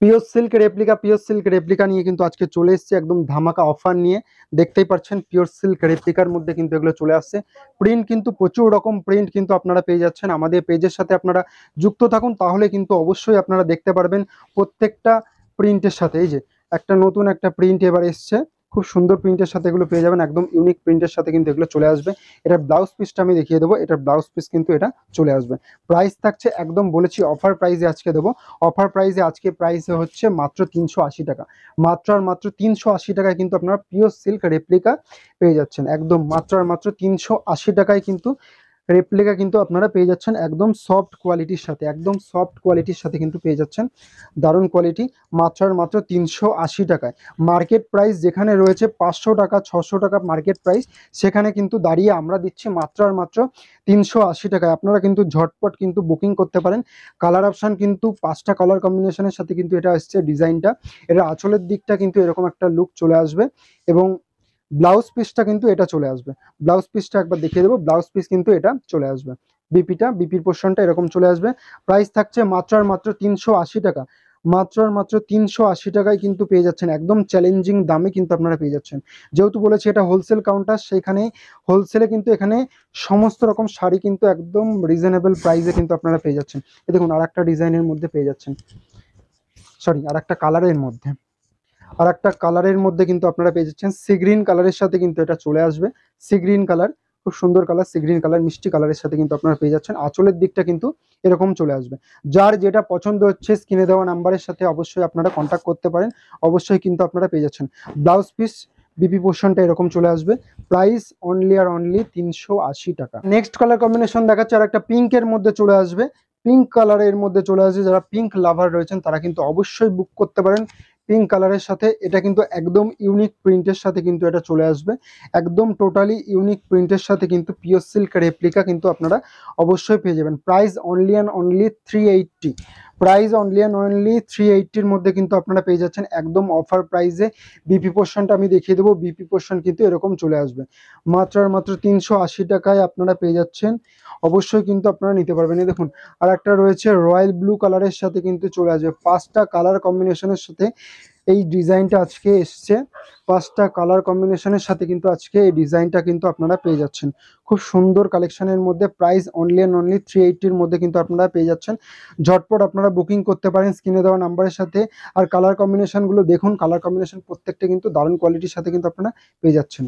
Pure silk replica নিয়ে কিন্তু আজকে চলে এসেছে একদম ধামাকা অফার নিয়ে। দেখতেই পাচ্ছেন পিওর সিল্ক রেপ্লিকার মধ্যে কিন্তু এগুলো চলে আসছে। প্রিন্ট কিন্তু প্রচুর রকম প্রিন্ট কিন্তু আপনারা পেয়ে যাচ্ছেন। আমাদের পেজের সাথে আপনারা যুক্ত থাকুন, তাহলে কিন্তু অবশ্যই আপনারা দেখতে পারবেন প্রত্যেকটা প্রিন্টের সাথে। এই যে একটা নতুন একটা প্রিন্ট এবার এসছে, খুব সুন্দর প্রিন্টের সাথে এগুলো পেয়ে যাবেন, একদম ইউনিক প্রিন্টের সাথে কিন্তু এগুলো চলে আসবে। এটার ব্লাউজ পিসটা আমি দেখিয়ে দেবো, এটার ব্লাউজ পিস কিন্তু এটা চলে আসবে। প্রাইস থাকছে একদম বলেছি অফার প্রাইসে আজকে দেবো। অফার প্রাইসে আজকে প্রাইসে হচ্ছে মাত্র 380 টাকা। মাত্র আর মাত্র 380 টাকায় কিন্তু আপনারা পিওর সিল্ক রেপ্লিকা পেয়ে যাচ্ছেন। একদম মাত্র আর মাত্র 380 টাকায় কিন্তু রেপ্লিকা কিন্তু আপনারা পেয়ে যাচ্ছেন একদম সফট কোয়ালিটির সাথে, একদম সফট কোয়ালিটির সাথে কিন্তু পেয়ে যাচ্ছেন। দারুণ কোয়ালিটি, মাত্র আর মাত্র 380 টাকায়। মার্কেট প্রাইস যেখানে রয়েছে 500 টাকা 600 টাকা মার্কেট প্রাইস, সেখানে কিন্তু দাঁড়িয়ে আমরা দিচ্ছি মাত্র আর মাত্র 380 টাকায়। আপনারা কিন্তু ঝটপট কিন্তু বুকিং করতে পারেন। কালার অপশান কিন্তু 5টা কালার কম্বিনেশনের সাথে কিন্তু এটা আসছে ডিজাইনটা। এটা আঁচলের দিকটা কিন্তু এরকম একটা লুক চলে আসবে, এবং ব্লাউজ পিসটা কিন্তু এটা চলে আসবে। ব্লাউজ পিসটা একবার দেখিয়ে দেবো, ব্লাউজ পিস কিন্তু এটা চলে আসবে। বিপির পোর্শনটা এরকম চলে আসবে। প্রাইস থাকছে মাত্র আর মাত্র 380 টাকা। মাত্র আর মাত্র 380 টাকায় কিন্তু পেয়ে যাচ্ছেন, একদম চ্যালেঞ্জিং দামে কিন্তু আপনারা পেয়ে যাচ্ছেন। যেহেতু বলেছি এটা হোলসেল কাউন্টার, সেখানে হোলসেলে কিন্তু এখানে সমস্ত রকম শাড়ি কিন্তু একদম রিজনেবল প্রাইসে কিন্তু আপনারা পেয়ে যাচ্ছেন। এই দেখুন আর একটা ডিজাইনের মধ্যে পেয়ে যাচ্ছেন, সরি আর একটা কালারের মধ্যে, আর একটা কালারের মধ্যে কিন্তু আপনারা পেয়ে যাচ্ছেন সি গ্রিন কালারের সাথে কিন্তু এটা চলে আসবে। সি গ্রিন কালার, খুব সুন্দর কালার, সি গ্রিন কালার মিষ্টি কালারের সাথে কিন্তু আপনারা পেয়ে যাচ্ছেন। আঁচলের দিকটা কিন্তু এরকম চলে আসবে। যার যেটা পছন্দ হচ্ছে স্ক্রিনে দেওয়া নাম্বারের সাথে অবশ্যই আপনারা কন্ট্যাক্ট করতে পারেন, অবশ্যই কিন্তু আপনারা পেয়ে যাচ্ছেন। ব্লাউজ পিস বিপি পোর্শনটা এরকম চলে আসবে। প্রাইস অনলি আর অনলি 380 টাকা। নেক্সট কালার কম্বিনেশন দেখাচ্ছে আর একটা পিঙ্কের মধ্যে চলে আসবে। পিঙ্ক কালারের মধ্যে চলে আসবে, যারা পিঙ্ক লাভার রয়েছেন তারা কিন্তু অবশ্যই বুক করতে পারেন। পিঙ্ক কালারের সাথে এটা কিন্তু একদম ইউনিক প্রিন্টের সাথে কিন্তু এটা চলে আসবে। একদম টোটালি ইউনিক প্রিন্টের সাথে কিন্তু পিওর সিল্ক রেপ্লিকা কিন্তু আপনারা অবশ্যই পেয়ে যাবেন। Price only and only 380। Price only and only 380-র মধ্যে কিন্তু আপনারা পেয়ে যাচ্ছেন একদম অফার প্রাইসে। বিপি পোর্শনটা আমি দেখিয়ে দেবো, বিপি পোর্শন কিন্তু এরকম চলে আসবে। মাত্র আর মাত্র 380 টাকায় আপনারা পেয়ে যাচ্ছেন, অবশ্যই কিন্তু আপনারা নিতে পারবেন। এই দেখুন আর একটা রয়েছে রয়্যাল ব্লু কালারের সাথে কিন্তু চলে আসবে। 5টা কালার কম্বিনেশনের সাথে এই ডিজাইনটা আজকে এসছে। 5টা কালার কম্বিনেশনের সাথে কিন্তু আজকে এই ডিজাইনটা কিন্তু আপনারা পেয়ে যাচ্ছেন খুব সুন্দর কালেকশনের মধ্যে। প্রাইস অনলি অ্যান্ড অনলি 380-র মধ্যে কিন্তু আপনারা পেয়ে যাচ্ছেন। ঝটপট আপনারা বুকিং করতে পারেন স্ক্রিনে দেওয়া নাম্বারের সাথে। আর কালার কম্বিনেশনগুলো দেখুন, কালার কম্বিনেশন প্রত্যেকটা কিন্তু দারুণ কোয়ালিটির সাথে কিন্তু আপনারা পেয়ে যাচ্ছেন।